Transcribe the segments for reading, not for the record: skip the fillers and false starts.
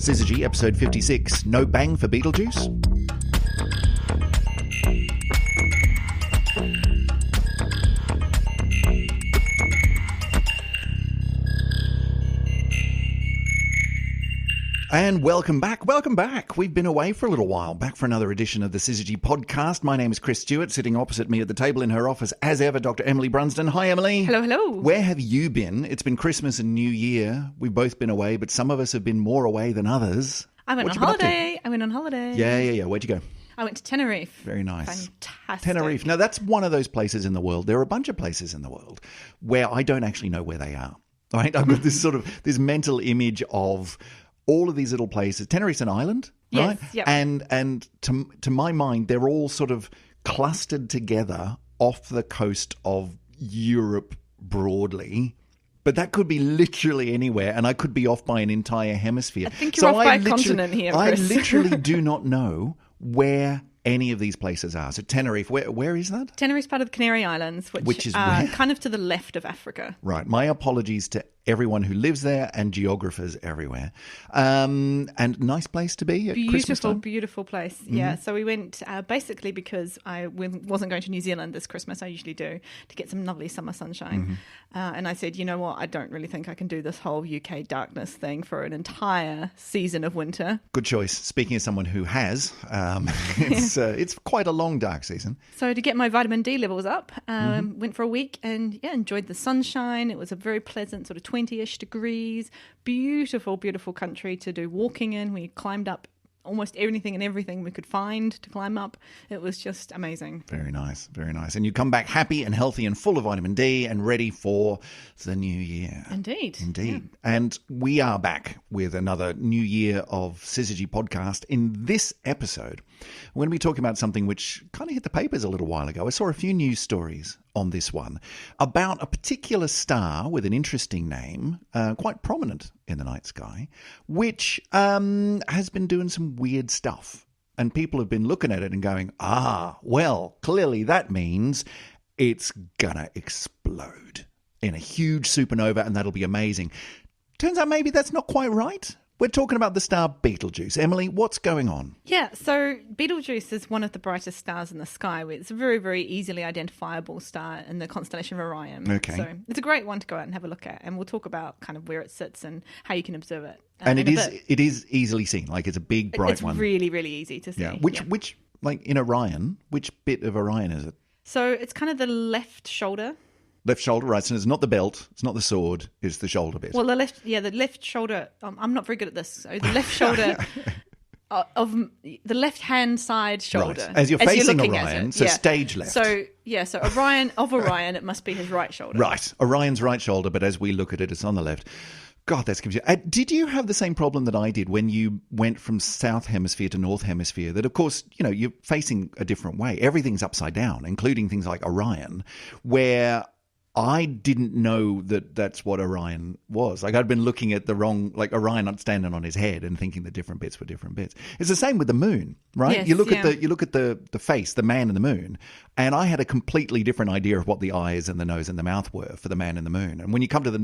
Syzygy, episode 56, No Bang for Betelgeuse. And welcome back. Welcome back. We've been away for a little while. Back for another edition of the Syzygy podcast. My name is Chris Stewart. Sitting opposite me at the table in her office, as ever, Dr. Emily Brunsden. Hi, Emily. Hello, hello. Where have you been? It's been Christmas and New Year. We've both been away, but some of us have been more away than others. I went on holiday. Yeah. Where'd you go? I went to Tenerife. Very nice. Fantastic. Tenerife. Now, that's one of those places in the world. There are a bunch of places in the world where I don't actually know where they are. Right? I've got this mental image of all of these little places. Tenerife's an island, right? Yes, yep. And to my mind, they're all sort of clustered together off the coast of Europe broadly. But that could be literally anywhere, and I could be off by an entire hemisphere. I think you're off by a continent here, Chris. I literally do not know where any of these places are. So Tenerife, where is that? Tenerife's part of the Canary Islands, which is where? Kind of to the left of Africa. Right. My apologies to everyone who lives there and geographers everywhere. And nice place to be at Christmas time. Beautiful place. Mm-hmm. Yeah. So we went basically because I wasn't going to New Zealand this Christmas. I usually do, to get some lovely summer sunshine. Mm-hmm. And I said, you know what? I don't really think I can do this whole UK darkness thing for an entire season of winter. Good choice. Speaking as someone who has, it's quite a long dark season. So to get my vitamin D levels up, went for a week and enjoyed the sunshine. It was a very pleasant sort of 20-ish degrees. Beautiful, beautiful country to do walking in. We climbed up almost anything and everything we could find to climb up. It was just amazing. Very nice, very nice. And you come back happy and healthy and full of vitamin D and ready for the new year. Indeed. Yeah. And we are back with another new year of Syzygy podcast. In this episode, we're going to be talking about something which kind of hit the papers a little while ago. I saw a few news stories on this one about a particular star with an interesting name, quite prominent in the night sky, which has been doing some weird stuff. And people have been looking at it and going, well, clearly that means it's gonna explode in a huge supernova, and that'll be amazing. Turns out maybe that's not quite right. We're talking about the star Betelgeuse. Emily, what's going on? Yeah, so Betelgeuse is one of the brightest stars in the sky. It's a very, very easily identifiable star in the constellation of Orion. Okay. So it's a great one to go out and have a look at, and we'll talk about kind of where it sits and how you can observe it. And it is easily seen, like it's a big, bright one. It's really, really easy to see. Yeah. Which, like in Orion, which bit of Orion is it? So it's kind of the left shoulder. Left shoulder, right. So it's not the belt, it's not the sword, it's the shoulder bit. Well, the left shoulder, I'm not very good at this. So the left shoulder of the left-hand side shoulder. Right. As you're facing Orion, so stage left. So Orion, it must be his right shoulder. Right. Orion's right shoulder, but as we look at it, it's on the left. God, that's confusing. Did you have the same problem that I did when you went from South Hemisphere to North Hemisphere? That, of course, you're facing a different way. Everything's upside down, including things like Orion, where I didn't know that that's what Orion was. Like I'd been looking at the wrong, like Orion standing on his head and thinking the different bits were different bits. It's the same with the moon, right? Yes, you look at the face, the man in the moon, and I had a completely different idea of what the eyes and the nose and the mouth were for the man in the moon. And when you come to the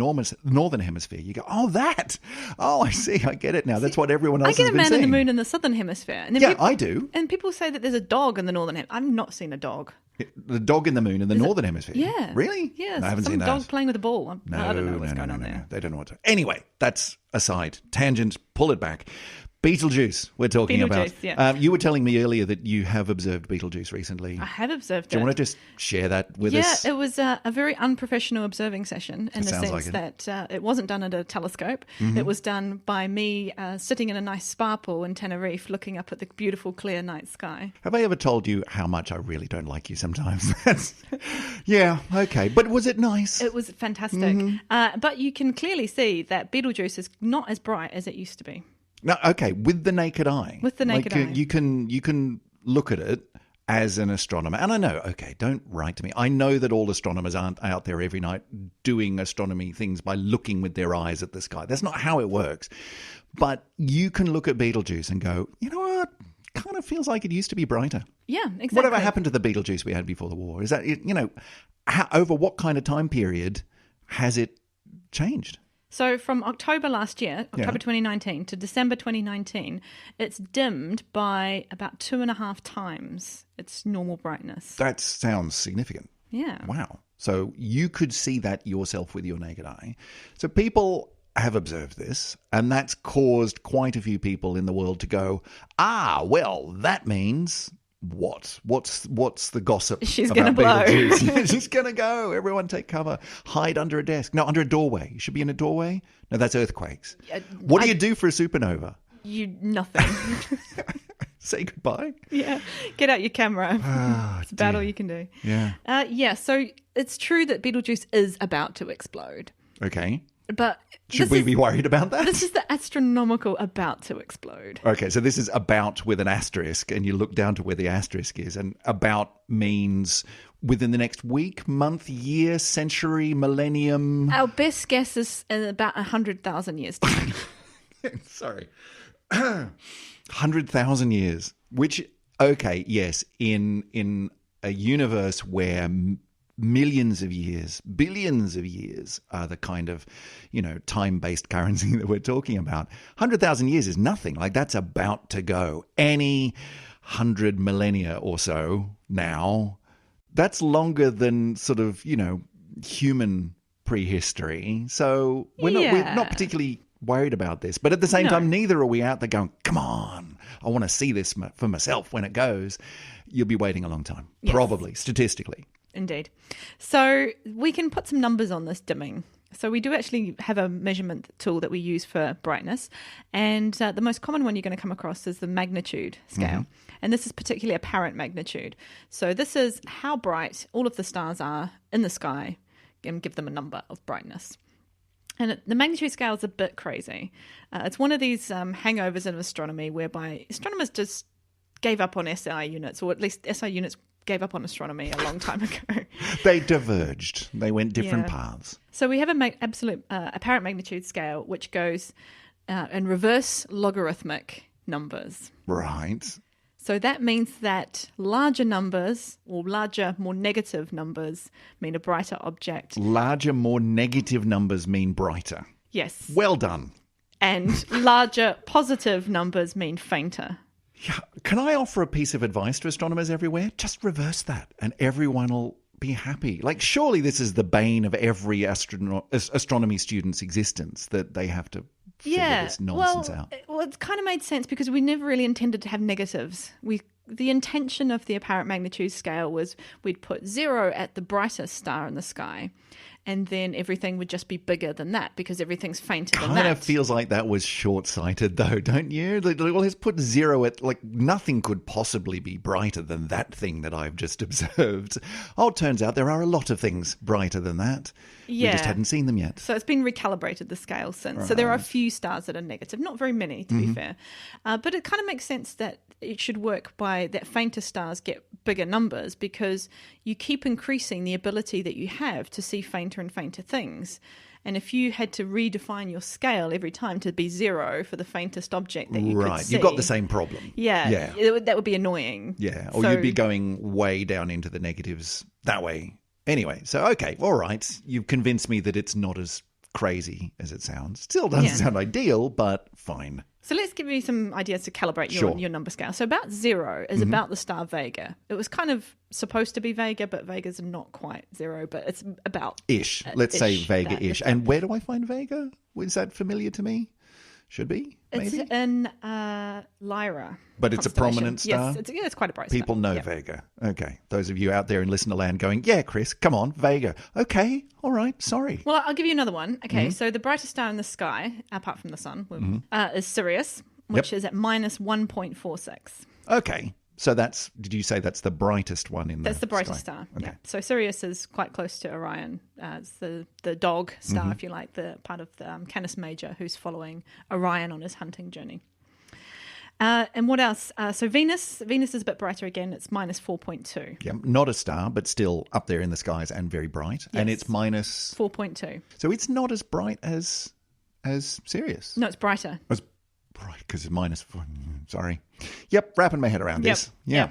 northern hemisphere, you go, I see, I get it now. That's what everyone else has been seeing. I get a man in the moon in the southern hemisphere. And then I do. And people say that there's a dog in the northern hemisphere. I've not seen a dog. The dog in the moon in the northern hemisphere? Yeah. Really? Yeah. No, I haven't seen that. Some dog playing with a ball. I don't know what's going on there. They don't know what to... Anyway, that's aside. Tangent, pull it back. Betelgeuse, we're talking about. Yeah. You were telling me earlier that you have observed Betelgeuse recently. I have observed it. Do you want to just share that with us? Yeah, it was a very unprofessional observing session in the sense that it wasn't done under a telescope. Mm-hmm. It was done by me sitting in a nice spa pool in Tenerife looking up at the beautiful clear night sky. Have I ever told you how much I really don't like you sometimes? Yeah, okay. But was it nice? It was fantastic. Mm-hmm. But you can clearly see that Betelgeuse is not as bright as it used to be. No, okay, with the naked eye. With the naked eye. You can look at it as an astronomer. And I know, okay, don't write to me. I know that all astronomers aren't out there every night doing astronomy things by looking with their eyes at the sky. That's not how it works. But you can look at Betelgeuse and go, you know what? Kind of feels like it used to be brighter. Yeah, exactly. Whatever happened to the Betelgeuse we had before the war? Is that, over what kind of time period has it changed? So from October last year, Yeah. October 2019 to December 2019, it's dimmed by about 2.5 times its normal brightness. That sounds significant. Yeah. Wow. So you could see that yourself with your naked eye. So people have observed this, and that's caused quite a few people in the world to go, well, that means what? What's the gossip? She's about gonna blow. Betelgeuse? She's going to go. Everyone take cover. Hide under a desk. No, under a doorway. You should be in a doorway. No, that's earthquakes. What do you do for a supernova? Nothing. Say goodbye? Yeah. Get out your camera. It's about all you can do. Yeah. So it's true that Betelgeuse is about to explode. Okay. But Should we be worried about that? This is the astronomical about to explode. Okay, so this is about with an asterisk, and you look down to where the asterisk is, and about means within the next week, month, year, century, millennium. Our best guess is in about 100,000 years' time. Sorry. 100,000 years, which, okay, yes, in a universe where millions of years, billions of years are the kind of, time-based currency that we're talking about. 100,000 years is nothing. Like, that's about to go. Any 100 millennia or so now, that's longer than sort of, human prehistory. So we're not particularly worried about this. But at the same time, neither are we out there going, come on, I want to see this for myself when it goes. You'll be waiting a long time, probably, statistically. Indeed. So we can put some numbers on this dimming. So we do actually have a measurement tool that we use for brightness. And the most common one you're going to come across is the magnitude scale. And this is particularly apparent magnitude. So this is how bright all of the stars are in the sky and give them a number of brightness. And the magnitude scale is a bit crazy. It's one of these hangovers in astronomy whereby astronomers just gave up on SI units, or at least SI units gave up on astronomy a long time ago. They diverged. They went different paths. So we have an absolute apparent magnitude scale, which goes in reverse logarithmic numbers. Right. So that means that larger numbers, or larger, more negative numbers, mean a brighter object. Larger, more negative numbers mean brighter. Yes. Well done. And larger positive numbers mean fainter. Yeah. Can I offer a piece of advice to astronomers everywhere? Just reverse that and everyone will be happy. Like, surely this is the bane of every astronomy student's existence, that they have to figure this nonsense out. Well, it's kind of made sense because we never really intended to have negatives. The intention of the apparent magnitude scale was we'd put 0 at the brightest star in the sky, and then everything would just be bigger than that because everything's fainter than that. Kind of feels like that was short-sighted, though, don't you? Like, well, let's put 0 at, like, nothing could possibly be brighter than that thing that I've just observed. Oh, it turns out there are a lot of things brighter than that. Yeah. We just hadn't seen them yet. So it's been recalibrated, the scale, since. So there are a few stars that are negative. Not very many, to be fair. But it kind of makes sense that it should work by that fainter stars get bigger numbers, because you keep increasing the ability that you have to see fainter and fainter things. And if you had to redefine your scale every time to be 0 for the faintest object that you could see... You've got the same problem. Yeah. That would be annoying. Yeah, or you'd be going way down into the negatives that way. Anyway, so, okay, all right. You've convinced me that it's not as crazy as it sounds. Still doesn't sound ideal, but fine. So let's give you some ideas to calibrate your number scale. So about 0 is about the star Vega. It was kind of supposed to be Vega, but Vega's not quite 0, but it's about... Ish. Let's say Vega-ish. And where do I find Vega? Is that familiar to me? Should be, maybe? It's in Lyra. But it's a prominent star? Yes, it's quite a bright People star. know Vega. Okay. Those of you out there in listener land going, yeah, Chris, come on, Vega. Okay, all right, sorry. Well, I'll give you another one. Okay, so the brightest star in the sky, apart from the sun, is Sirius, which is at minus 1.46. Okay. So did you say that's the brightest one in the That's the brightest sky? star, Okay. yeah. So Sirius is quite close to Orion. It's the dog star, if you like, the part of the Canis Major, who's following Orion on his hunting journey. And what else? So Venus is a bit brighter again. It's minus 4.2. Yeah, not a star, but still up there in the skies and very bright. Yes. And it's minus... 4.2. So it's not as bright as Sirius. No, it's brighter. It's bright because it's minus 4. Sorry. Yep, wrapping my head around this. Yeah.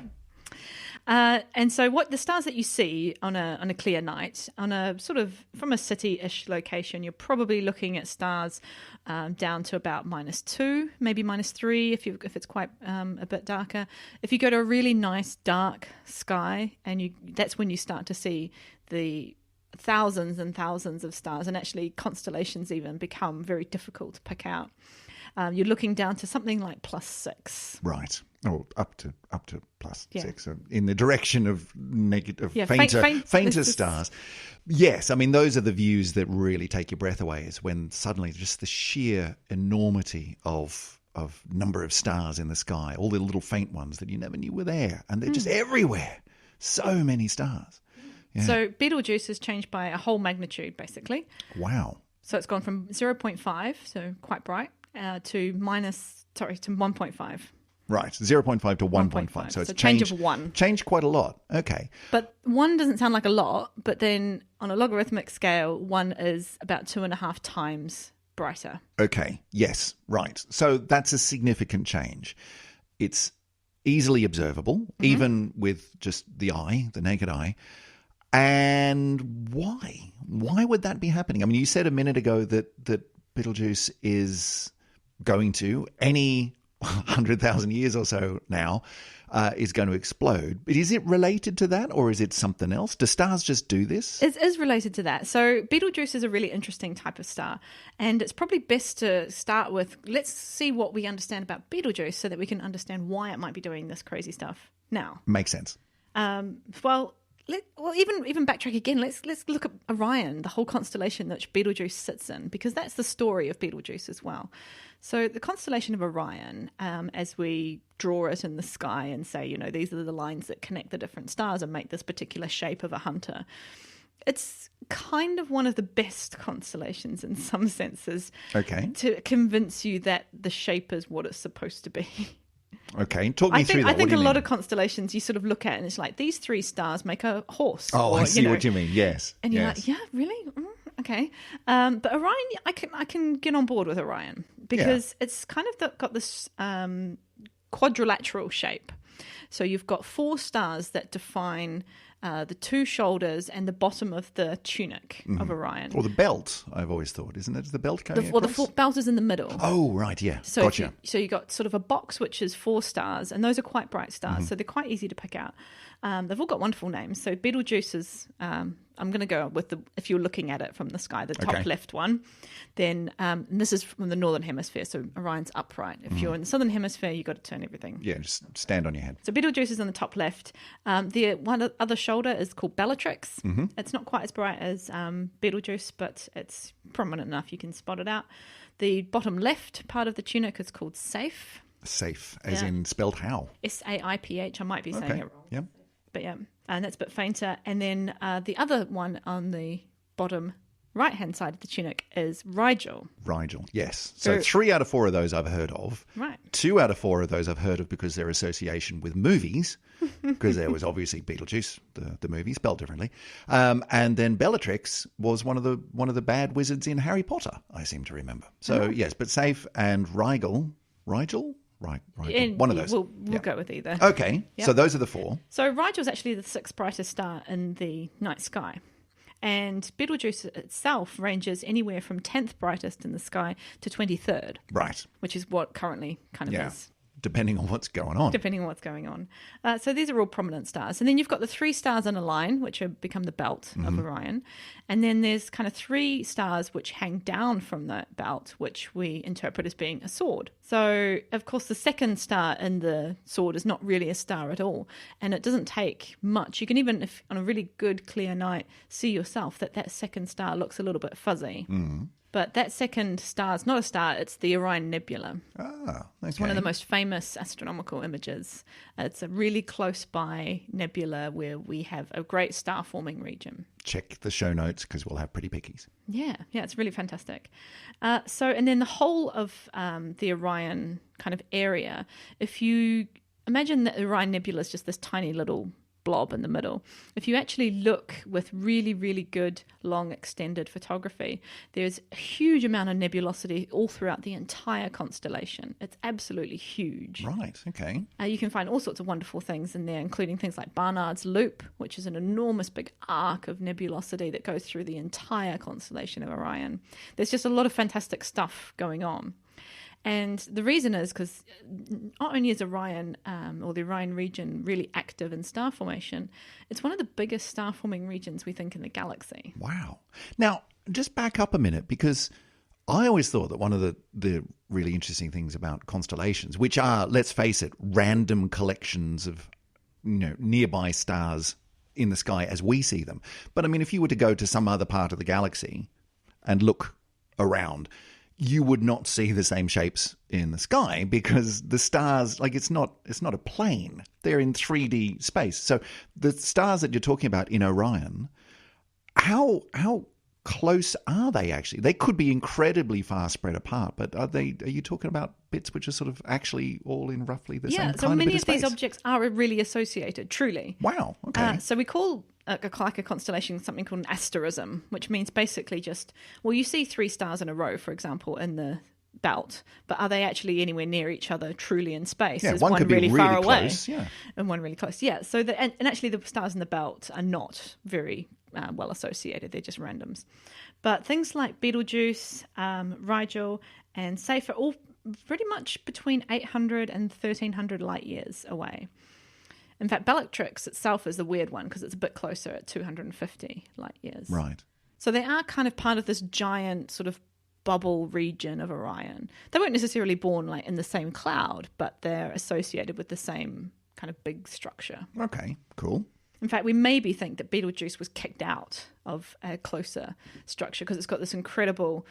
And so what the stars that you see on a clear night, on a sort of from a city-ish location, you're probably looking at stars down to about -2, maybe -3 if it's quite a bit darker. If you go to a really nice dark sky, and that's when you start to see the thousands and thousands of stars, and actually constellations even become very difficult to pick out. You're looking down to something like +6. Right. Or up to +6, so in the direction of fainter stars. Yes, I mean, those are the views that really take your breath away, is when suddenly just the sheer enormity of number of stars in the sky, all the little faint ones that you never knew were there, and they're just everywhere. So many stars. Yeah. So Betelgeuse has changed by a whole magnitude, basically. Wow. So it's gone from 0.5, so quite bright, to 1.5. Right, 0.5 to 1.5. So it's a change of 1. Changed quite a lot. Okay. But 1 doesn't sound like a lot, but then on a logarithmic scale, 1 is about 2.5 times brighter. Okay, yes, right. So that's a significant change. It's easily observable, even with just the naked eye. And why? Why would that be happening? I mean, you said a minute ago that Betelgeuse is going to, any 100,000 years or so now, is going to explode. But is it related to that, or is it something else? Do stars just do this? It is related to that. So Betelgeuse is a really interesting type of star, and it's probably best to start with, let's see what we understand about Betelgeuse so that we can understand why it might be doing this crazy stuff now. Makes sense. Even backtrack again. Let's look at Orion, the whole constellation that Betelgeuse sits in, because that's the story of Betelgeuse as well. So the constellation of Orion, as we draw it in the sky and say, these are the lines that connect the different stars and make this particular shape of a hunter, it's kind of one of the best constellations in some senses. Okay. To convince you that the shape is what it's supposed to be. Okay, talk me through that. I think a lot of constellations you sort of look at and it's like, these 3 stars make a horse. Oh, I see what you mean. Yes. And you're like, yeah, really? Okay. But Orion, I can get on board with Orion because it's kind of got this quadrilateral shape. So you've got 4 stars that define the 2 shoulders and the bottom of the tunic of Orion. Or the belt, I've always thought, isn't it? The belt going across? The belt is in the middle. Oh, right, yeah. So gotcha. So you got sort of a box which is 4 stars, and those are quite bright stars, so they're quite easy to pick out. They've all got wonderful names. So Betelgeuse is, I'm going to go with if you're looking at it from the sky, the top left one, then and this is from the northern hemisphere, so Orion's upright. If you're in the southern hemisphere, you've got to turn everything. Yeah, just stand on your head. So Betelgeuse is on the top left. The one other shoulder is called Bellatrix. It's not quite as bright as Betelgeuse, but it's prominent enough you can spot it out. The bottom left part of the tunic is called Saiph. Saiph, as in spelled how? Saiph. I might be saying it wrong. Yeah. But yeah, and that's a bit fainter. And then the other one on the bottom right-hand side of the tunic is Rigel. Rigel, yes. So 3 out of 4 of those I've heard of. Right. 2 out of 4 of those I've heard of because their association with movies, because there was obviously Beetlejuice, the movie, spelled differently. And then Bellatrix was one of the bad wizards in Harry Potter, I seem to remember. So yes, but Saiph and Rigel? Right. One of those. We'll go with either. Okay, so those are the 4. So Rigel's actually the 6th brightest star in the night sky. And Betelgeuse itself ranges anywhere from 10th brightest in the sky to 23rd. Right. Which is what currently kind of is. Depending on what's going on. So these are all prominent stars. And then you've got the 3 stars in a line, which become the belt of Orion. And then there's kind of 3 stars which hang down from the belt, which we interpret as being a sword. So, of course, the 2nd star in the sword is not really a star at all. And it doesn't take much. You can even, if on a really good, clear night, see yourself that 2nd star looks a little bit fuzzy. But that 2nd star is not a star, it's the Orion Nebula. Ah, okay. It's one of the most famous astronomical images. It's a really close by nebula where we have a great star forming region. Check the show notes because we'll have pretty pickies. Yeah, it's really fantastic. And then the whole of the Orion kind of area, if you imagine that the Orion Nebula is just this tiny little blob in the middle. If you actually look with really, really good, long, extended photography, there's a huge amount of nebulosity all throughout the entire constellation. It's absolutely huge. Right, okay. You can find all sorts of wonderful things in there, including things like Barnard's Loop, which is an enormous big arc of nebulosity that goes through the entire constellation of Orion. There's just a lot of fantastic stuff going on. And the reason is because not only is Orion, or the Orion region, really active in star formation, it's one of the biggest star forming regions we think in the galaxy. Wow. Now, just back up a minute, because I always thought that one of the really interesting things about constellations, which are, let's face it, random collections of nearby stars in the sky as we see them. But I mean, if you were to go to some other part of the galaxy and look around, you would not see the same shapes in the sky because the stars, like it's not a plane. They're in 3D space. So the stars that you're talking about in Orion, how close are they actually? They could be incredibly far spread apart, but are you talking about bits which are sort of actually all in roughly the same kind of bit of space? Yeah, so many of these objects are really associated, truly. Wow, okay. So we call like a constellation something called an asterism, which means basically just, well, you see 3 stars in a row, for example, in the belt, but are they actually anywhere near each other truly in space? Yeah, Is one could be really far close, away, yeah, and one really close. Yeah, so and actually the stars in the belt are not very well associated. They're just randoms. But things like Betelgeuse, Rigel, and Saiph are all pretty much between 800 and 1300 light years away. In fact, Bellatrix itself is the weird one because it's a bit closer at 250 light years. Right. So they are kind of part of this giant sort of bubble region of Orion. They weren't necessarily born like in the same cloud, but they're associated with the same kind of big structure. Okay, cool. In fact, we maybe think that Betelgeuse was kicked out of a closer structure because it's got this incredible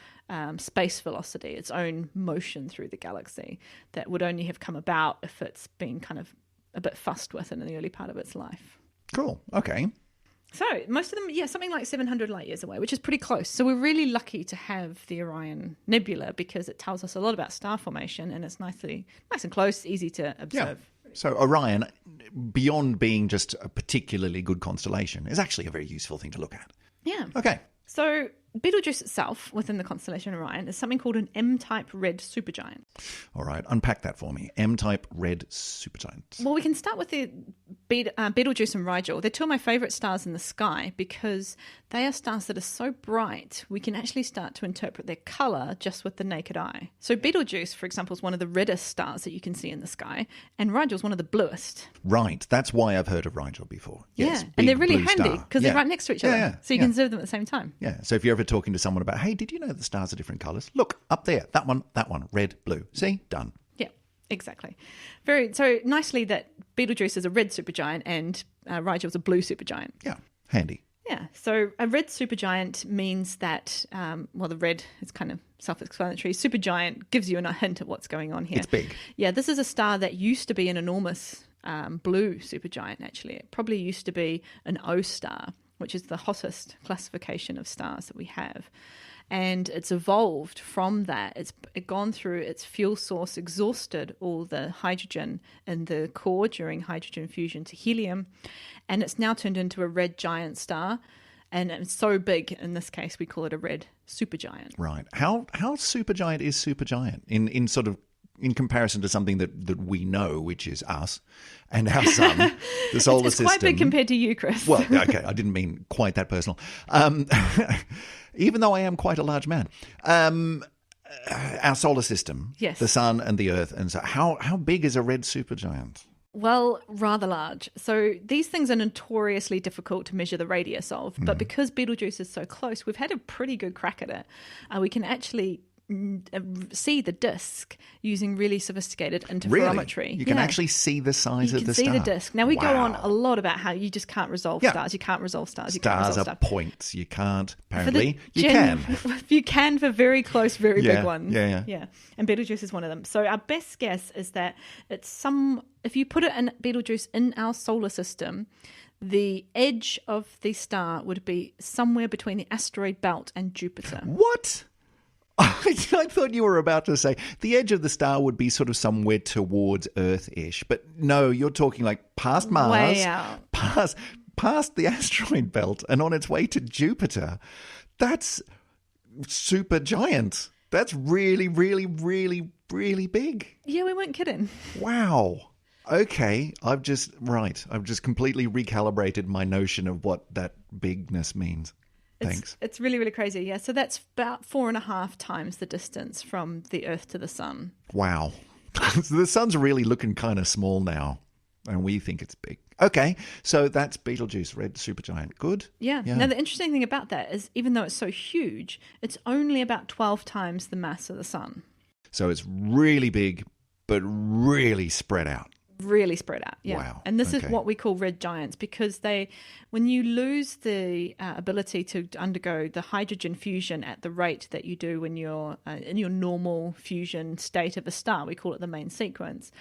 space velocity, its own motion through the galaxy that would only have come about if it's been kind of a bit fussed with in the early part of its life. Cool. Okay. So most of them, something like 700 light years away, which is pretty close. So we're really lucky to have the Orion Nebula because it tells us a lot about star formation and it's nice and close, easy to observe. Yeah. So Orion, beyond being just a particularly good constellation, is actually a very useful thing to look at. Yeah. Okay. So Betelgeuse itself, within the constellation Orion, is something called an M-type red supergiant. All right, unpack that for me. M-type red supergiant. Well, we can start with the Betelgeuse and Rigel. They're 2 of my favourite stars in the sky because they are stars that are so bright we can actually start to interpret their colour just with the naked eye. So Betelgeuse, for example, is one of the reddest stars that you can see in the sky, and Rigel is one of the bluest. Right, that's why I've heard of Rigel before. Yes, yeah, and they're really handy because they're right next to each other, so you can observe them at the same time. Yeah, so if you're ever talking to someone about, hey, did you know the stars are different colours? Look, up there, that one, red, blue. See? Done. Yeah, exactly. So nicely that Betelgeuse is a red supergiant and Rigel is a blue supergiant. Yeah, handy. Yeah, so a red supergiant means that, the red is kind of self-explanatory. Supergiant gives you a hint of what's going on here. It's big. Yeah, this is a star that used to be an enormous blue supergiant, actually. It probably used to be an O star, which is the hottest classification of stars that we have. And it's evolved from that. It's gone through its fuel source, exhausted all the hydrogen in the core during hydrogen fusion to helium, and it's now turned into a red giant star. And it's so big, in this case, we call it a red supergiant. Right. How supergiant is supergiant in comparison to something that we know, which is us and our sun, the solar system? It's quite big compared to you, Chris. Well, okay, I didn't mean quite that personal. Even though I am quite a large man. Our solar system, yes, the sun and the earth. And so how big is a red supergiant? Well, rather large. So these things are notoriously difficult to measure the radius of, but because Betelgeuse is so close, we've had a pretty good crack at it. We can actually see the disk using really sophisticated interferometry. Really? You can actually see the size of the star. You can see the disk. Now, we go on a lot about how you just can't resolve stars. You can't resolve stars. Stars are points. You can't. Apparently, you can. You can for very close, very big ones. Yeah. And Betelgeuse is one of them. So our best guess is that if you put it in Betelgeuse in our solar system, the edge of the star would be somewhere between the asteroid belt and Jupiter. What? I thought you were about to say the edge of the star would be sort of somewhere towards Earth-ish, but no, you're talking like past Mars, Way out. past the asteroid belt, and on its way to Jupiter. That's super giant. That's really, really, really, really big. Yeah, we weren't kidding. Wow. Okay, I've just completely recalibrated my notion of what that bigness means. Thanks. It's really, really crazy. Yeah, so that's about 4.5 times the distance from the Earth to the Sun. Wow. The sun's really looking kind of small now, and we think it's big. Okay, so that's Betelgeuse, red supergiant. Good? Yeah. Now, the interesting thing about that is even though it's so huge, it's only about 12 times the mass of the Sun. So it's really big, but really spread out. Really spread out, yeah. Wow. And this is what we call red giants because when you lose the ability to undergo the hydrogen fusion at the rate that you do when you're in your normal fusion state of a star, we call it the main sequence,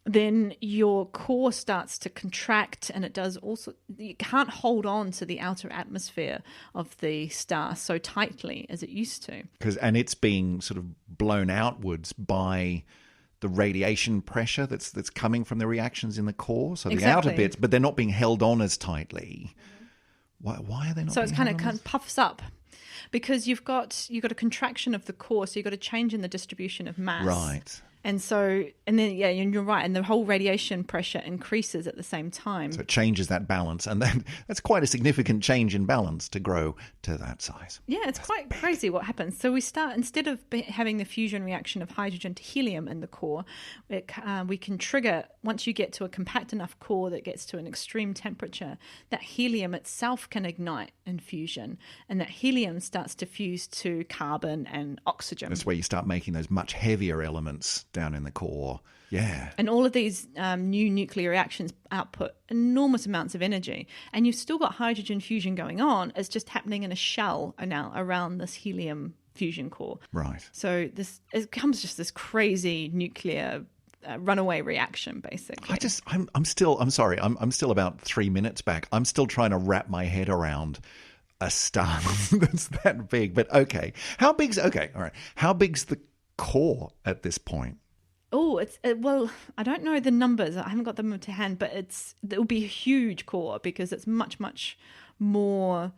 then your core starts to contract and it does also, you can't hold on to the outer atmosphere of the star so tightly as it used to. And it's being sort of blown outwards by the radiation pressure that's coming from the reactions in the core. So the outer bits, but they're not being held on as tightly. Why are they not? So it's kind of puffs up because you've got a contraction of the core, so you've got a change in the distribution of mass. Right. And then you're right, and the whole radiation pressure increases at the same time. So it changes that balance, and then that's quite a significant change in balance to grow to that size. Yeah, it's quite crazy what happens. So we start, instead of having the fusion reaction of hydrogen to helium in the core, we can trigger, once you get to a compact enough core that gets to an extreme temperature, that helium itself can ignite in fusion, and that helium starts to fuse to carbon and oxygen. That's where you start making those much heavier elements down in the core. Yeah. And all of these new nuclear reactions output enormous amounts of energy. And you've still got hydrogen fusion going on. It's just happening in a shell now around this helium fusion core. Right. So it becomes just this crazy nuclear runaway reaction, basically. I'm still about 3 minutes back. I'm still trying to wrap my head around a star that's that big. But okay. All right. How big's the core at this point? Oh, well, I don't know the numbers. I haven't got them to hand, but it will be a huge core because it's much, much more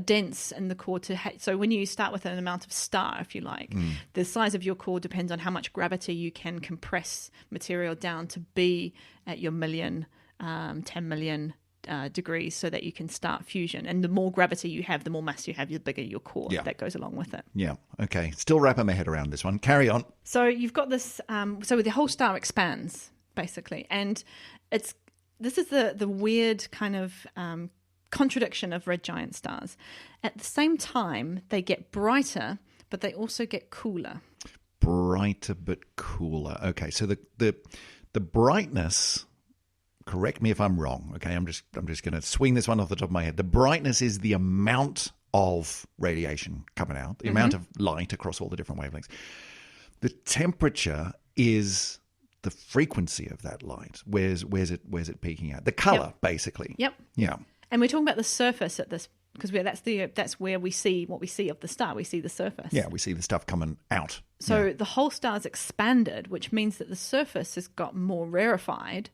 dense in the core. So when you start with an amount of star, if you like, the size of your core depends on how much gravity you can compress material down to be at your 10 million degrees so that you can start fusion. And the more gravity you have, the more mass you have, the bigger your core that goes along with it. Yeah. Okay. Still wrapping my head around this one. Carry on. So you've got this, so the whole star expands basically. And this is the weird kind of contradiction of red giant stars. At the same time, they get brighter, but they also get cooler. Brighter but cooler. Okay. So the brightness, correct me if I'm wrong, okay? I'm just going to swing this one off the top of my head. The brightness is the amount of radiation coming out, the amount of light across all the different wavelengths. The temperature is the frequency of that light. Where's it peaking at? The color, basically. Yep. Yeah. And we're talking about the surface at this, because that's where we see what we see of the star. We see the surface. Yeah, we see the stuff coming out. So the whole star's expanded, which means that the surface has got more rarefied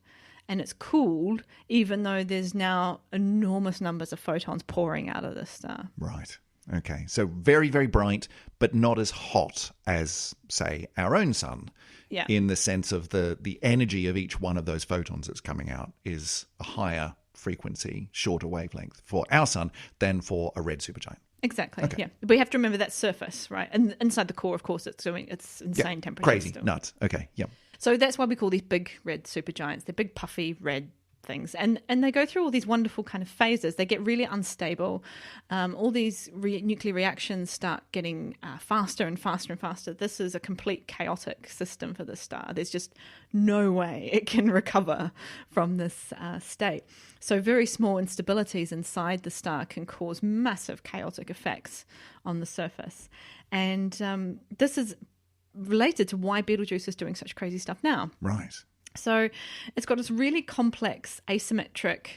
and it's cooled, even though there's now enormous numbers of photons pouring out of the star. Right. Okay. So very, very bright, but not as hot as, say, our own sun. Yeah. In the sense of the energy of each one of those photons that's coming out is a higher frequency, shorter wavelength for our sun than for a red supergiant. Exactly. Okay. Yeah. But we have to remember that surface, right? And inside the core, of course, it's insane temperature. Crazy, still. nuts. Okay. Yeah. So that's why we call these big red supergiants. They're big, puffy, red things. And they go through all these wonderful kind of phases. They get really unstable. All these nuclear reactions start getting faster and faster and faster. This is a complete chaotic system for the star. There's just no way it can recover from this state. So very small instabilities inside the star can cause massive chaotic effects on the surface. And this is related to why Betelgeuse is doing such crazy stuff now. Right. So it's got this really complex asymmetric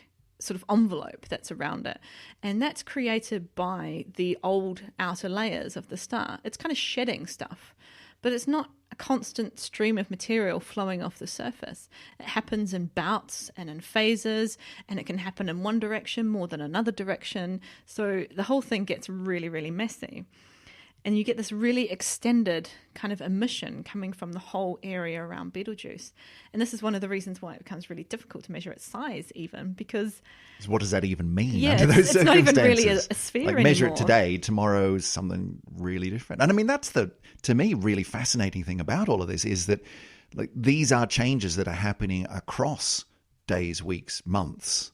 sort of envelope that's around it. And that's created by the old outer layers of the star. It's kind of shedding stuff, but it's not a constant stream of material flowing off the surface. It happens in bouts and in phases, and it can happen in one direction more than another direction. So the whole thing gets really, really messy. And you get this really extended kind of emission coming from the whole area around Betelgeuse. And this is one of the reasons why it becomes really difficult to measure its size even, because... So what does that even mean under those it's not even really circumstances? a sphere like anymore. Measure it today, tomorrow is something really different. And I mean, that's the, to me, really fascinating thing about all of this is that like these are changes that are happening across days, weeks, months.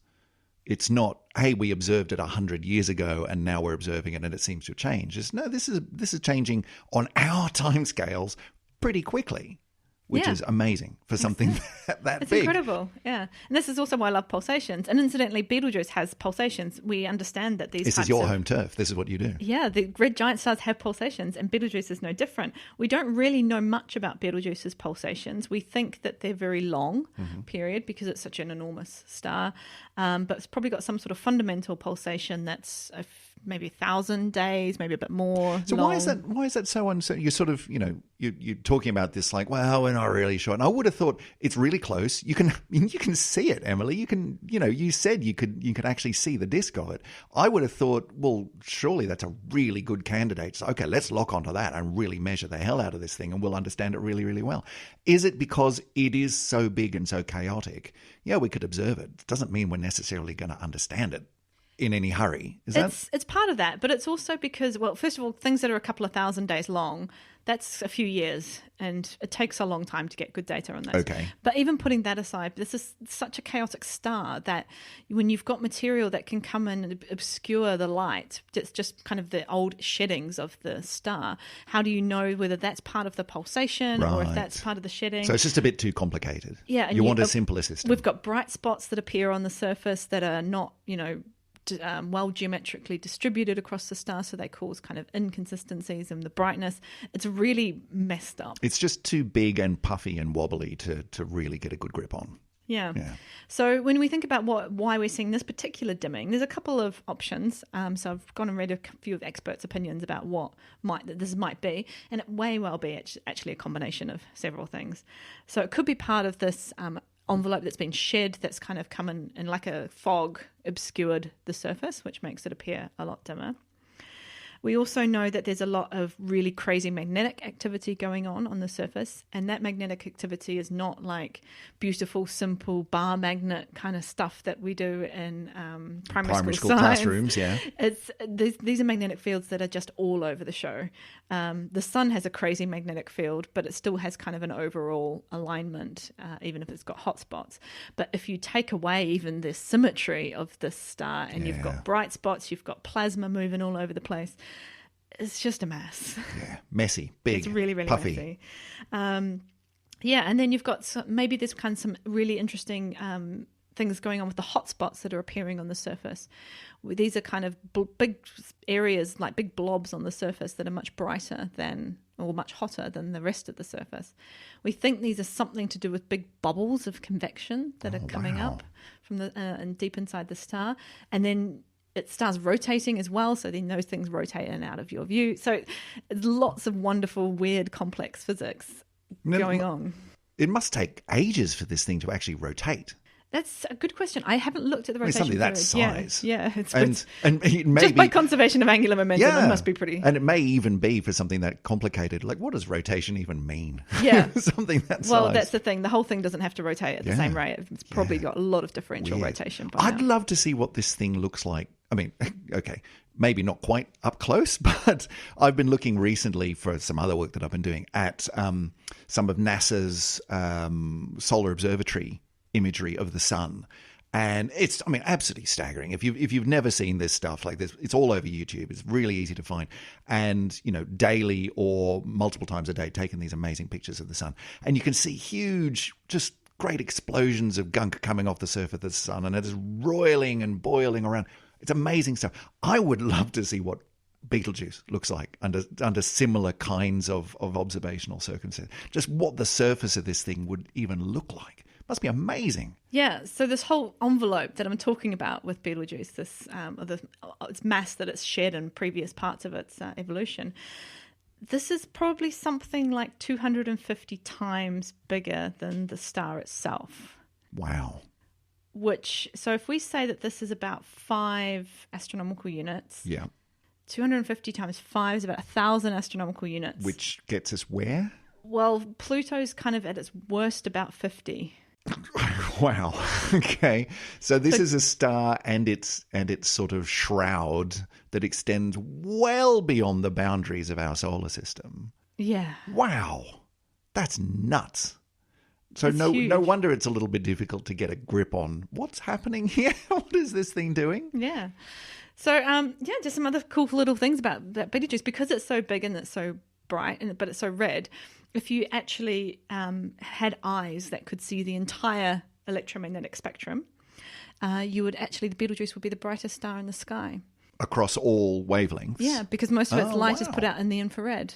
It's not, hey, we observed it 100 years ago and now we're observing it and it seems to have changed. It's no, this is changing on our timescales pretty quickly, which is amazing for something that it's big. It's incredible, yeah. And this is also why I love pulsations. And incidentally, Betelgeuse has pulsations. We understand that these This is your home turf. This is what you do. Yeah, the red giant stars have pulsations, and Betelgeuse is no different. We don't really know much about Betelgeuse's pulsations. We think that they're very long, period, because it's such an enormous star. But it's probably got some sort of fundamental pulsation that's maybe 1,000 days, maybe a bit more. So long. why is that so uncertain? You're sort of, you're talking about this like, well, we're not really sure. And I would have thought it's really close. You can see it, Emily. You can, you said you could actually see the disk of it. I would have thought, well, surely that's a really good candidate. So, okay, let's lock onto that and really measure the hell out of this thing and we'll understand it really, really well. Is it because it is so big and so chaotic? Yeah, we could observe it. It doesn't mean we're necessarily going to understand it in any hurry. It's part of that, but it's also because, well, first of all, things that are a couple of 1,000 days long, that's a few years, and it takes a long time to get good data on those. Okay. But even putting that aside, this is such a chaotic star that when you've got material that can come in and obscure the light, it's just kind of the old sheddings of the star. How do you know whether that's part of the pulsation or if that's part of the shedding? So it's just a bit too complicated. Yeah. And you want a simpler system. We've got bright spots that appear on the surface that are not, well geometrically distributed across the star, so they cause kind of inconsistencies in the brightness. It's really messed up. It's just too big and puffy and wobbly to really get a good grip on. Yeah. So when we think about why we're seeing this particular dimming, there's a couple of options. So I've gone and read a few of experts' opinions about what this might be, and it may well be actually a combination of several things. So it could be part of this envelope that's been shed, that's kind of come in like a fog, obscured the surface, which makes it appear a lot dimmer. We also know that there's a lot of really crazy magnetic activity going on the surface, and that magnetic activity is not like beautiful, simple bar magnet kind of stuff that we do in primary school science. Classrooms. Yeah, these are magnetic fields that are just all over the show. The sun has a crazy magnetic field, but it still has kind of an overall alignment, even if it's got hot spots. But if you take away even the symmetry of this star, and you've got bright spots, you've got plasma moving all over the place, it's just a mess. Yeah, messy, big, it's really, really puffy. Messy. And then you've got maybe there's kind of some really interesting things going on with the hot spots that are appearing on the surface. These are kind of big areas, like big blobs on the surface that are much brighter or much hotter than the rest of the surface. We think these are something to do with big bubbles of convection that are coming up from and deep inside the star. And then it starts rotating as well, so then those things rotate in and out of your view. So there's lots of wonderful, weird, complex physics going on. It must take ages for this thing to actually rotate. That's a good question. I haven't looked at the rotation. Something that size. Yeah. It's and it may just be, by conservation of angular momentum, it must be pretty. And it may even be for something that complicated. Like, what does rotation even mean? Yeah. Something that size. Well, that's the thing. The whole thing doesn't have to rotate at the same rate. It's probably got a lot of differential rotation. I'd love to see what this thing looks like. I mean, okay, maybe not quite up close, but I've been looking recently for some other work that I've been doing at some of NASA's solar observatory imagery of the sun. And it's, absolutely staggering. If you've never seen this stuff like this, it's all over YouTube. It's really easy to find. And, daily or multiple times a day, taking these amazing pictures of the sun. And you can see huge, just great explosions of gunk coming off the surface of the sun. And it is roiling and boiling around. It's amazing stuff. I would love to see what Betelgeuse looks like under similar kinds of observational circumstances. Just what the surface of this thing would even look like. Must be amazing. Yeah, so this whole envelope that I'm talking about with Betelgeuse, its mass that it's shed in previous parts of its evolution, this is probably something like 250 times bigger than the star itself. Wow. So if we say that this is about 5 astronomical units, Yeah. 250 times 5 is about 1,000 astronomical units. Which gets us where? Well, Pluto's kind of at its worst about 50. Wow. Okay. So this is a star and its sort of shroud that extends well beyond the boundaries of our solar system. Yeah. Wow. That's nuts. So It's no huge. wonder it's a little bit difficult to get a grip on what's happening here. What is this thing doing? Yeah. So, just some other cool little things about that Betelgeuse. Because it's so big and it's so bright, but it's so red, if you actually had eyes that could see the entire electromagnetic spectrum, the Betelgeuse would be the brightest star in the sky. Across all wavelengths? Yeah, because most of its light is wow. put out in the infrared.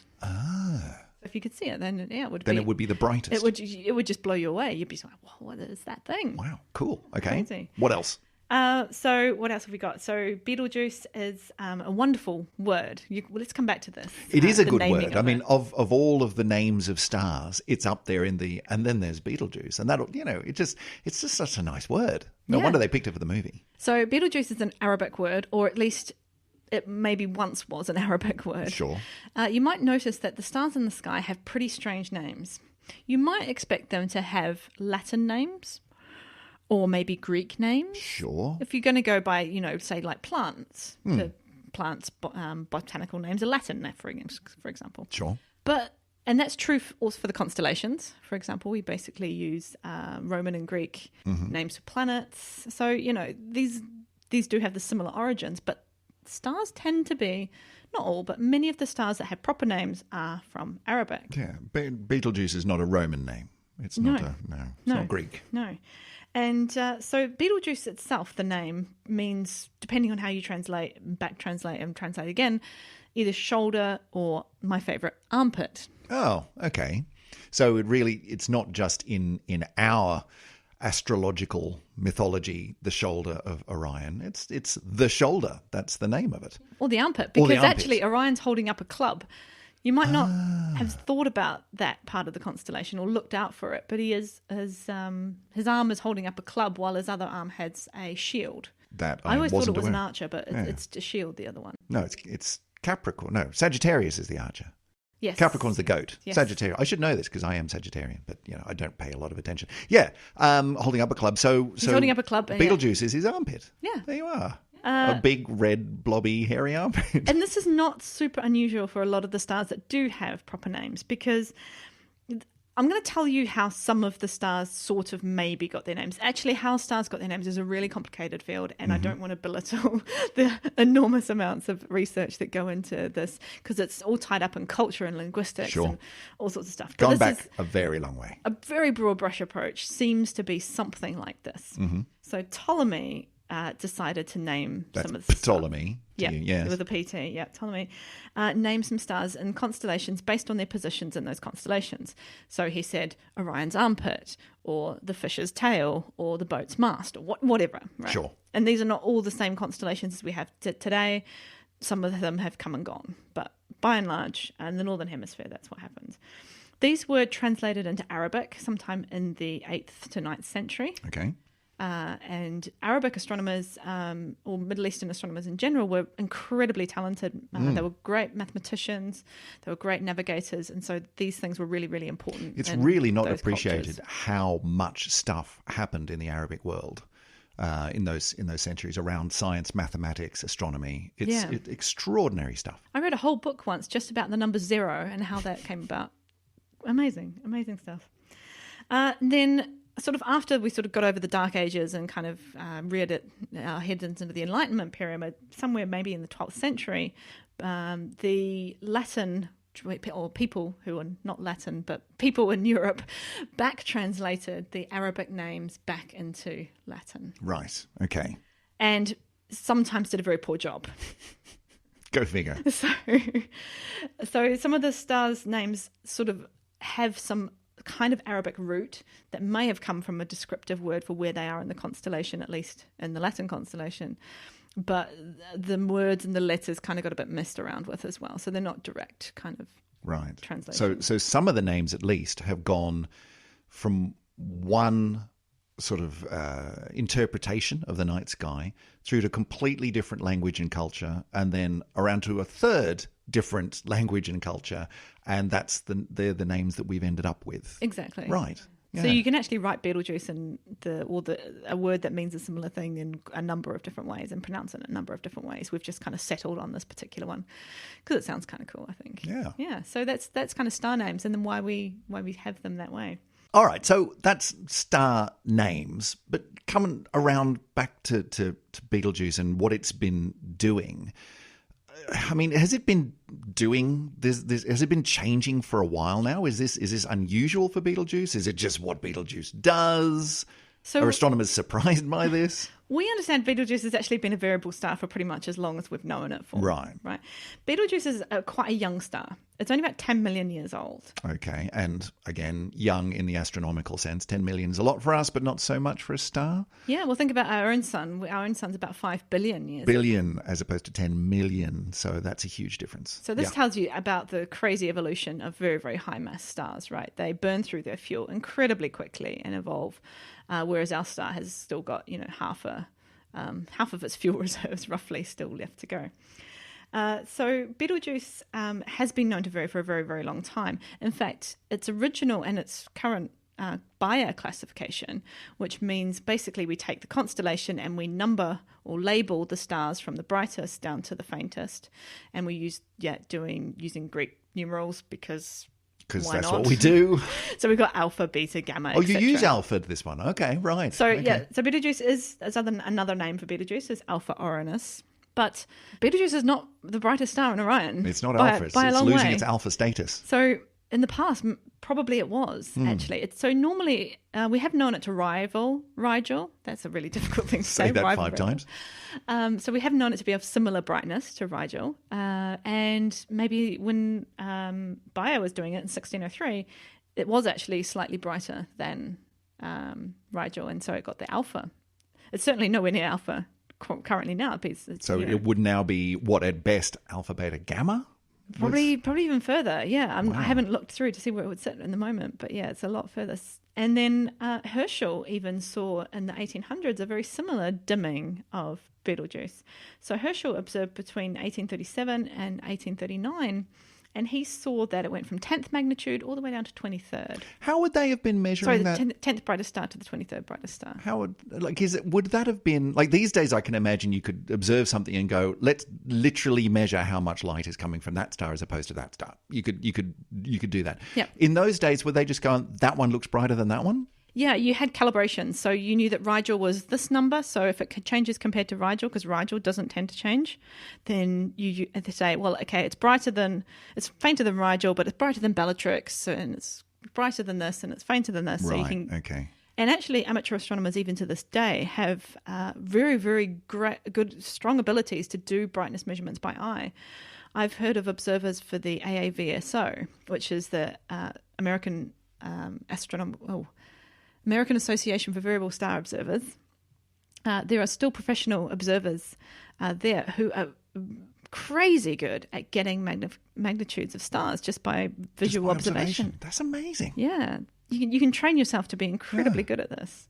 If you could see it, then it would Then it would be the brightest. It would just blow you away. You'd be like, "Whoa, what is that thing?" Wow, cool. Okay. Crazy. What else? So what else have we got? So Betelgeuse is a wonderful word. Let's come back to this. It is a the good naming word. of I mean, it. of all of the names of stars, it's up there and then there's Betelgeuse, and it's just such a nice word. No Yeah. wonder they picked it for the movie. So Betelgeuse is an Arabic word, or at least it maybe once was an Arabic word. Sure. You might notice that the stars in the sky have pretty strange names. You might expect them to have Latin names or maybe Greek names. Sure. If you're going to go by, say like plants, the plants' botanical names are Latin, for example. Sure. And that's true also for the constellations. For example, we basically use Roman and Greek names for planets. So, these do have the similar origins, but stars tend to be, not all, but many of the stars that have proper names are from Arabic. Yeah. Betelgeuse is not a Roman name. It's not not Greek. No. And so Betelgeuse itself, the name, means, depending on how you back translate and translate again, either shoulder or, my favourite, armpit. Oh, okay. So it's not just in our astrological mythology, the shoulder of Orion. It's the shoulder. That's the name of it. Or the armpit, Or because the armpit. actually Orion's holding up a club. You might not have thought about that part of the constellation or looked out for it, but his arm is holding up a club while his other arm has a shield. That I always thought wasn't it was an aware. archer, but it's a shield, the other one. No, it's Capricorn. No, Sagittarius is the archer. Yes. Capricorn's the goat. Yes. Sagittarius. I should know this because I am Sagittarian, but I don't pay a lot of attention. Yeah, holding up a club. So He's holding up a club. Betelgeuse is his armpit. Yeah. There you are. A big, red, blobby, hairy armpit. And this is not super unusual for a lot of the stars that do have proper names, because I'm going to tell you how some of the stars sort of maybe got their names. Actually, how stars got their names is a really complicated field, and I don't want to belittle the enormous amounts of research that go into this, because it's all tied up in culture and linguistics and all sorts of stuff. But Gone this back is a very long way. a very broad brush approach seems to be something like this. So Ptolemy decided to name That's some of the stars. Ptolemy. Yeah, Yes. with a PT. Yeah, Ptolemy named some stars and constellations based on their positions in those constellations. So he said Orion's armpit, or the fish's tail, or the boat's mast, or whatever. Right? Sure. And these are not all the same constellations as we have today. Some of them have come and gone, but by and large, in the Northern Hemisphere, that's what happens. These were translated into Arabic sometime in the 8th to 9th century. Okay. And Arabic astronomers, or Middle Eastern astronomers in general, were incredibly talented. They were great mathematicians, they were great navigators, and so these things were really, really important. It's in really not those appreciated cultures. how much stuff happened in the Arabic world in those centuries around science, mathematics, astronomy. It's extraordinary stuff. I read a whole book once just about the number 0 and how that came about. Amazing stuff. Then sort of after we sort of got over the Dark Ages and kind of reared our heads into the Enlightenment period, somewhere maybe in the 12th century, the Latin, or people who are not Latin, but people in Europe, back translated the Arabic names back into Latin. Right. Okay. And sometimes did a very poor job. Go figure. So some of the stars' names sort of have some kind of Arabic root that may have come from a descriptive word for where they are in the constellation, at least in the Latin constellation. But the words and the letters kind of got a bit messed around with as well. So they're not direct kind of translation. So some of the names at least have gone from one sort of interpretation of the night sky through to completely different language and culture, and then around to a third different language and culture, and they're the names that we've ended up with. Exactly. Right. Yeah. So you can actually write Betelgeuse in a word that means a similar thing in a number of different ways and pronounce it in a number of different ways. We've just kind of settled on this particular one because it sounds kind of cool, I think. Yeah. Yeah. So that's kind of star names, and then why we have them that way. All right, so that's star names, but coming around back to Betelgeuse and what it's been doing. I mean, has it been doing this? Has it been changing for a while now? Is this unusual for Betelgeuse? Is it just what Betelgeuse does? Are astronomers surprised by this? We understand Betelgeuse has actually been a variable star for pretty much as long as we've known it for. Right. Betelgeuse is quite a young star. It's only about 10 million years old. Okay. And again, young in the astronomical sense. 10 million is a lot for us, but not so much for a star. Yeah. Well, think about our own sun. Our own sun's about 5 billion years. Billion as opposed to 10 million. So that's a huge difference. So this tells you about the crazy evolution of very, very high mass stars, right? They burn through their fuel incredibly quickly and evolve. Whereas our star has still got, half of its fuel reserves roughly still left to go. So Betelgeuse has been known to vary for a very, very long time. In fact, its original and its current Bayer classification, which means basically we take the constellation and we number or label the stars from the brightest down to the faintest, and we using Greek numerals because that's what we do. So we've got alpha, beta, gamma. Oh, you use alpha this one. Okay, right. So okay. So Betelgeuse is another name for Betelgeuse is Alpha Orionis. But Betelgeuse is not the brightest star in Orion. It's not alpha. It's losing its alpha status. So in the past, probably it was, actually. So normally we have known it to rival Rigel. That's a really difficult thing to say. Say that rival 5 times. So we have known it to be of similar brightness to Rigel. And maybe when Bayer was doing it in 1603, it was actually slightly brighter than Rigel. And so it got the alpha. It's certainly nowhere near alpha currently now. So it would now be, what, at best, alpha, beta, gamma? Probably even further, yeah. Wow. I haven't looked through to see where it would sit in the moment, but yeah, it's a lot further. And then Herschel even saw in the 1800s a very similar dimming of Betelgeuse. So Herschel observed between 1837 and 1839, and he saw that it went from 10th magnitude all the way down to 23rd. How would they have been measuring that? Sorry, the 10th brightest star to the 23rd brightest star. How would that have been, like these days I can imagine you could observe something and go, let's literally measure how much light is coming from that star as opposed to that star. You could do that. Yeah. In those days, were they just going, that one looks brighter than that one? Yeah, you had calibration. So you knew that Rigel was this number. So if it changes compared to Rigel, because Rigel doesn't tend to change, then you say, well, okay, it's fainter than Rigel, but it's brighter than Bellatrix, and it's brighter than this, and it's fainter than this. Right, so okay. And actually, amateur astronomers, even to this day, have very, very good, strong abilities to do brightness measurements by eye. I've heard of observers for the AAVSO, which is the American American Association for Variable Star Observers. There are still professional observers there who are crazy good at getting magnitudes of stars just by visual observation. That's amazing. Yeah, you can train yourself to be incredibly good at this.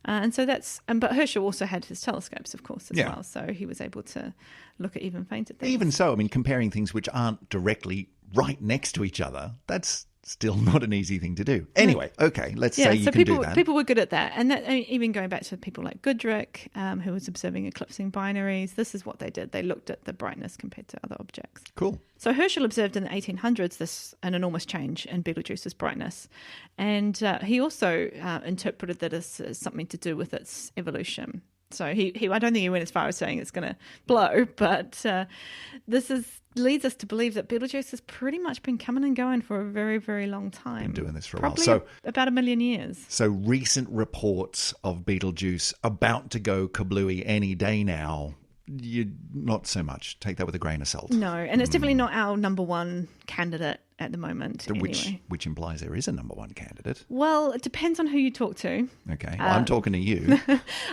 And so but Herschel also had his telescopes, of course, as well. So he was able to look at even fainter things. Even so, I mean, comparing things which aren't directly right next to each other, that's still not an easy thing to do. Anyway, okay, let's say you can do that. People were good at that. And that, even going back to people like Goodrich, who was observing eclipsing binaries, this is what they did. They looked at the brightness compared to other objects. Cool. So Herschel observed in the 1800s an enormous change in Betelgeuse's brightness. And he also interpreted that as something to do with its evolution. So I don't think he went as far as saying it's going to blow, but this leads us to believe that Betelgeuse has pretty much been coming and going for a very, very long time. Been doing this for a while. So about 1 million years. So recent reports of Betelgeuse about to go kablooey any day now, you not so much. Take that with a grain of salt. No, and it's definitely not our number one candidate at the moment. Anyway. Which implies there is a number one candidate. Well, it depends on who you talk to. Okay, well, I'm talking to you.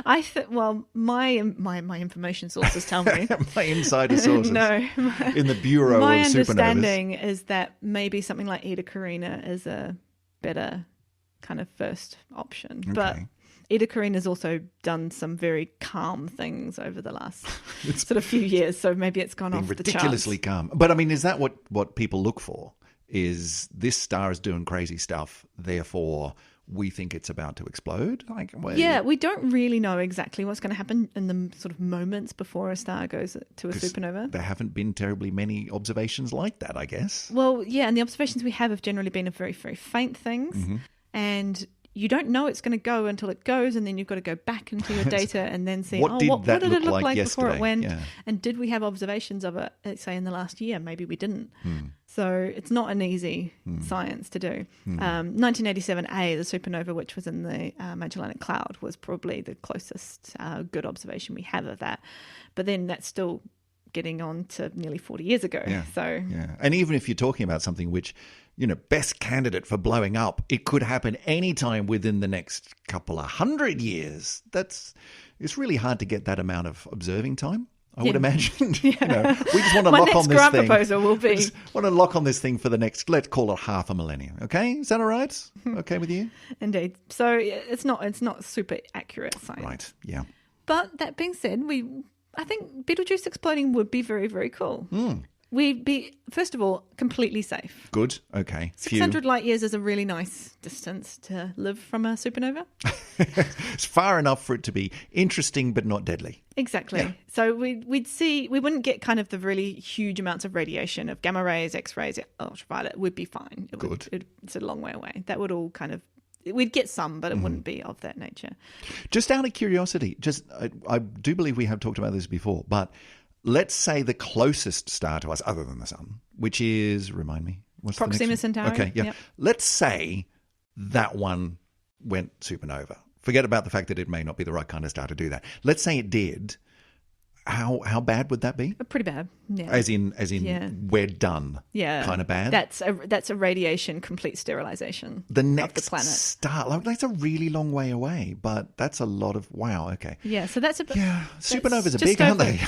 My information sources tell me. My insider sources. No. In the Bureau my of Supernovas. understanding is that maybe something like Eta Carina is a better kind of first option. Okay. But Eta Carina's also done some very calm things over the last sort of few years, so maybe it's gone off the charts. Ridiculously calm. But I mean, is that what people look for? Is this star is doing crazy stuff, therefore we think it's about to explode? Yeah, we don't really know exactly what's going to happen in the sort of moments before a star goes to a supernova. There haven't been terribly many observations like that, I guess. Well, yeah, and the observations we have generally been of very, very faint things. Mm-hmm. And you don't know it's going to go until it goes, and then you've got to go back into your data and then see, what did it look like yesterday? before it went? Yeah. And did we have observations of it, say, in the last year? Maybe we didn't. So it's not an easy science to do. 1987A, the supernova, which was in the Magellanic Cloud, was probably the closest good observation we have of that. But then that's still getting on to nearly 40 years ago. Yeah. So yeah. And even if you're talking about something which, best candidate for blowing up, it could happen anytime within the next couple of 100 years. It's really hard to get that amount of observing time, I would imagine. We just want to lock on this grant thing. proposal will be. We just want to lock on this thing for the next, let's call it half a millennium. Okay? Is that all right? Okay with you? Indeed. So it's not super accurate science. Right. Yeah. But that being said, I think Betelgeuse exploding would be very, very cool. We'd be, first of all, completely safe. Good. Okay. 600 light years is a really nice distance to live from a supernova. It's far enough for it to be interesting but not deadly. Exactly. Yeah. So we wouldn't get kind of the really huge amounts of radiation of gamma rays, X-rays, ultraviolet. Would be fine. It's a long way away. That would all kind of, we'd get some, but it wouldn't be of that nature. Just out of curiosity, I do believe we have talked about this before, but let's say the closest star to us, other than the sun, which is, remind me, what's Proxima the next one? Centauri. Okay, yeah. Yep. Let's say that one went supernova. Forget about the fact that it may not be the right kind of star to do that. Let's say it did. How bad would that be? Pretty bad. Yeah. As in we're done. Yeah. Kind of bad. That's a radiation complete sterilization. The next of the planet. star, that's a really long way away, but that's a lot of wow. Okay. Yeah. So that's Supernovas are big, aren't they?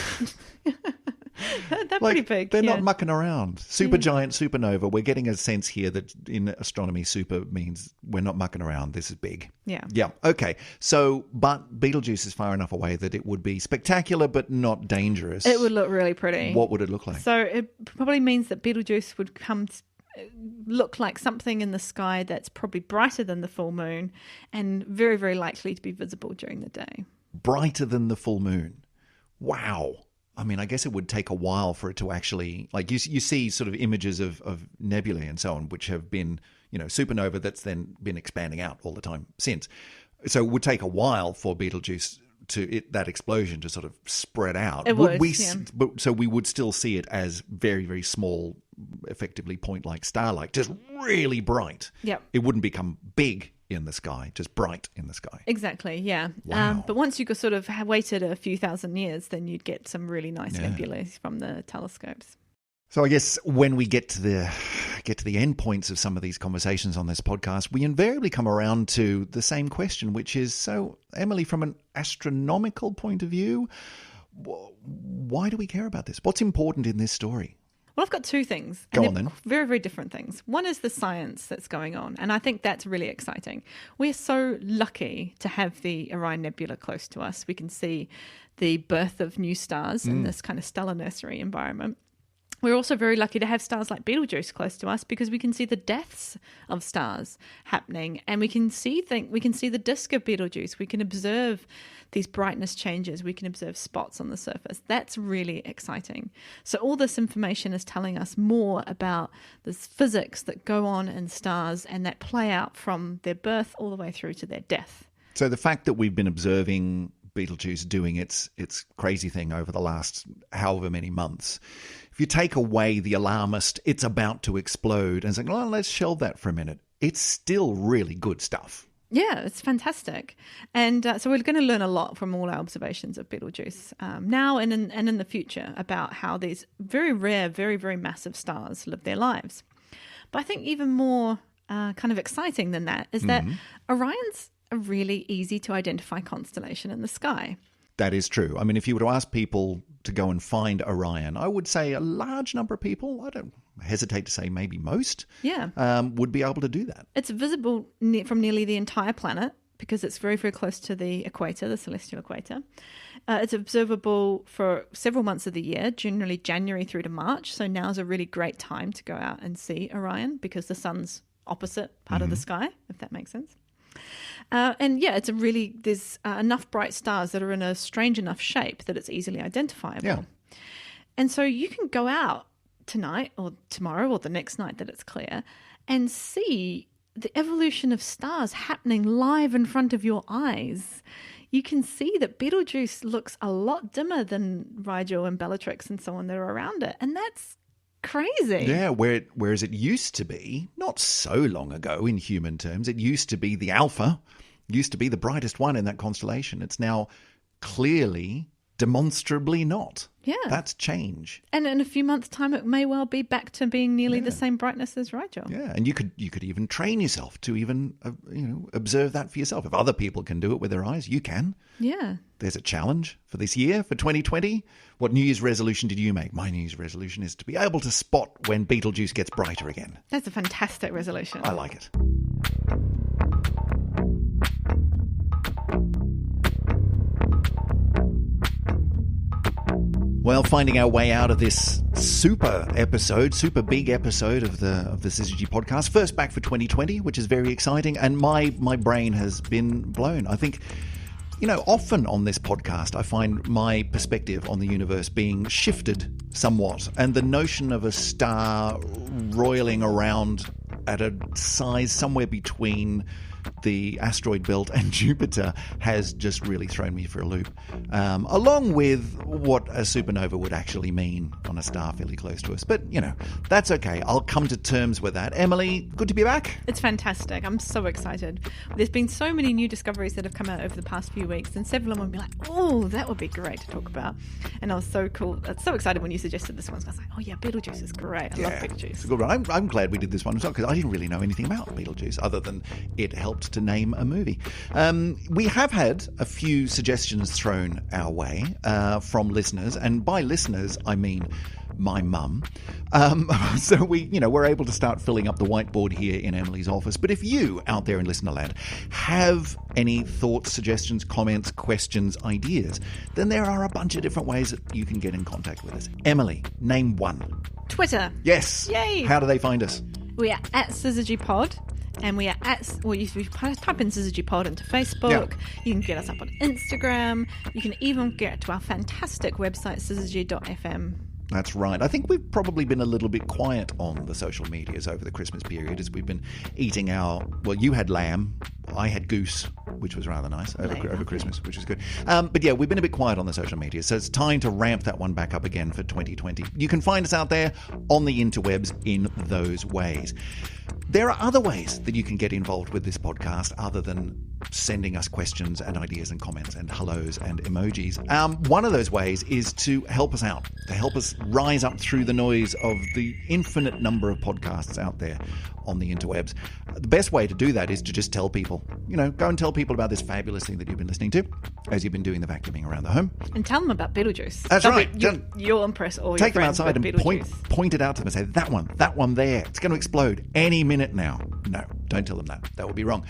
They're pretty big. They're not mucking around. Supergiant supernova. We're getting a sense here that in astronomy, super means we're not mucking around. This is big. Yeah. Yeah. Okay. So, but Betelgeuse is far enough away that it would be spectacular, but not dangerous. It would look really pretty. What would it look like? So it probably means that Betelgeuse would look like something in the sky that's probably brighter than the full moon and very, very likely to be visible during the day. Brighter than the full moon. Wow. I mean, I guess it would take a while for it to actually, like you see sort of images of nebulae and so on, which have been, supernova that's then been expanding out all the time since. So it would take a while for Betelgeuse that explosion to sort of spread out. It would, So we would still see it as very, very small, effectively point-like star-like, just really bright. Yep. It wouldn't become big in the sky, just bright in the sky. Exactly, yeah. Wow. But once you sort of waited a few thousand years, then you'd get some really nice nebulae from the telescopes. So I guess when we get to the end points of some of these conversations on this podcast, we invariably come around to the same question, which is, so Emily, from an astronomical point of view, why do we care about this? What's important in this story? Well, I've got two things. Go on then. Very, very different things. One is the science that's going on, and I think that's really exciting. We're so lucky to have the Orion Nebula close to us. We can see the birth of new stars in this kind of stellar nursery environment. We're also very lucky to have stars like Betelgeuse close to us because we can see the deaths of stars happening, and we can see the disk of Betelgeuse. We can observe these brightness changes. We can observe spots on the surface. That's really exciting. So all this information is telling us more about this physics that go on in stars and that play out from their birth all the way through to their death. So the fact that we've been observing Betelgeuse doing its crazy thing over the last however many months, if you take away the alarmist, it's about to explode, and say, well, let's shelve that for a minute, it's still really good stuff. Yeah, it's fantastic. And so we're going to learn a lot from all our observations of Betelgeuse now and in the future about how these very rare, very, very massive stars live their lives. But I think even more kind of exciting than that is that Orion's a really easy to identify constellation in the sky. That is true. I mean, if you were to ask people to go and find Orion, I would say a large number of people, I don't hesitate to say maybe most, would be able to do that. It's visible from nearly the entire planet because it's very, very close to the equator, the celestial equator. It's observable for several months of the year, generally January through to March. So now's a really great time to go out and see Orion because the sun's opposite part of the sky, if that makes sense. And yeah, there's enough bright stars that are in a strange enough shape that it's easily identifiable. Yeah. And so you can go out tonight or tomorrow or the next night that it's clear and see the evolution of stars happening live in front of your eyes. You can see that Betelgeuse looks a lot dimmer than Rigel and Bellatrix and so on that are around it. And that's crazy. Yeah, whereas it used to be, not so long ago in human terms, it used to be the alpha, used to be the brightest one in that constellation. It's now clearly, demonstrably not. Yeah. That's change. And in a few months' time, it may well be back to being nearly the same brightness as Rigel. Yeah, and you could even train yourself to even observe that for yourself. If other people can do it with their eyes, you can. Yeah. There's a challenge for this year, for 2020. What New Year's resolution did you make? My New Year's resolution is to be able to spot when Betelgeuse gets brighter again. That's a fantastic resolution. I like it. Well, finding our way out of this super big episode of the Syzygy podcast. First back for 2020, which is very exciting. And my brain has been blown. I think, often on this podcast, I find my perspective on the universe being shifted somewhat. And the notion of a star roiling around at a size somewhere between the asteroid belt and Jupiter has just really thrown me for a loop, along with what a supernova would actually mean on a star fairly close to us. But, that's okay. I'll come to terms with that. Emily, good to be back. It's fantastic. I'm so excited. There's been so many new discoveries that have come out over the past few weeks, and several of them will be like, oh, that would be great to talk about. And I was so excited when you suggested this one. So I was like, oh yeah, Betelgeuse is great. I love Betelgeuse. It's a good one. I'm glad we did this one as well, because I didn't really know anything about Betelgeuse other than it helped to name a movie. We have had a few suggestions thrown our way from listeners, and by listeners I mean my mum. So we're able to start filling up the whiteboard here in Emily's office. But if you out there in listenerland have any thoughts, suggestions, comments, questions, ideas, then there are a bunch of different ways that you can get in contact with us. Emily, name one. Twitter. Yes. Yay. How do they find us? We are at SyzygyPod. And we are you type in SyzygyPod into Facebook. Yeah. You can get us up on Instagram. You can even get to our fantastic website, syzygy.fm. That's right. I think we've probably been a little bit quiet on the social medias over the Christmas period as we've been eating you had lamb, I had goose, which was rather nice over Christmas, which was good. But yeah, we've been a bit quiet on the social media, so it's time to ramp that one back up again for 2020. You can find us out there on the interwebs in those ways. There are other ways that you can get involved with this podcast other than sending us questions and ideas and comments and hellos and emojis. One of those ways is to help us out, to help us rise up through the noise of the infinite number of podcasts out there on the interwebs. The best way to do that is to just tell people, go and tell people about this fabulous thing that you've been listening to as you've been doing the vacuuming around the home. And tell them about Betelgeuse. That's right. You'll impress all your friends. Take them outside and point it out to them and say, that one there, it's going to explode any minute now. No, don't tell them that. That would be wrong.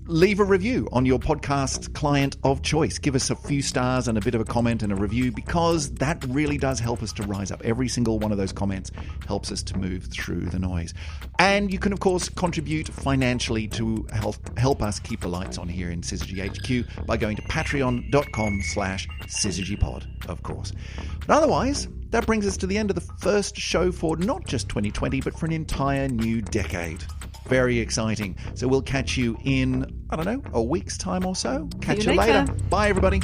Leave a review on your podcast client of choice. Give us a few stars and a bit of a comment and a review, because that really does help us to rise up. Every single one of those comments helps us to move through the noise. And you can, of course, contribute financially to help us keep the lights on here in Syzygy HQ by going to patreon.com/SyzygyPod, of course. But otherwise, that brings us to the end of the first show for not just 2020, but for an entire new decade. Very exciting. So we'll catch you in, a week's time or so. Catch you later. Bye, everybody.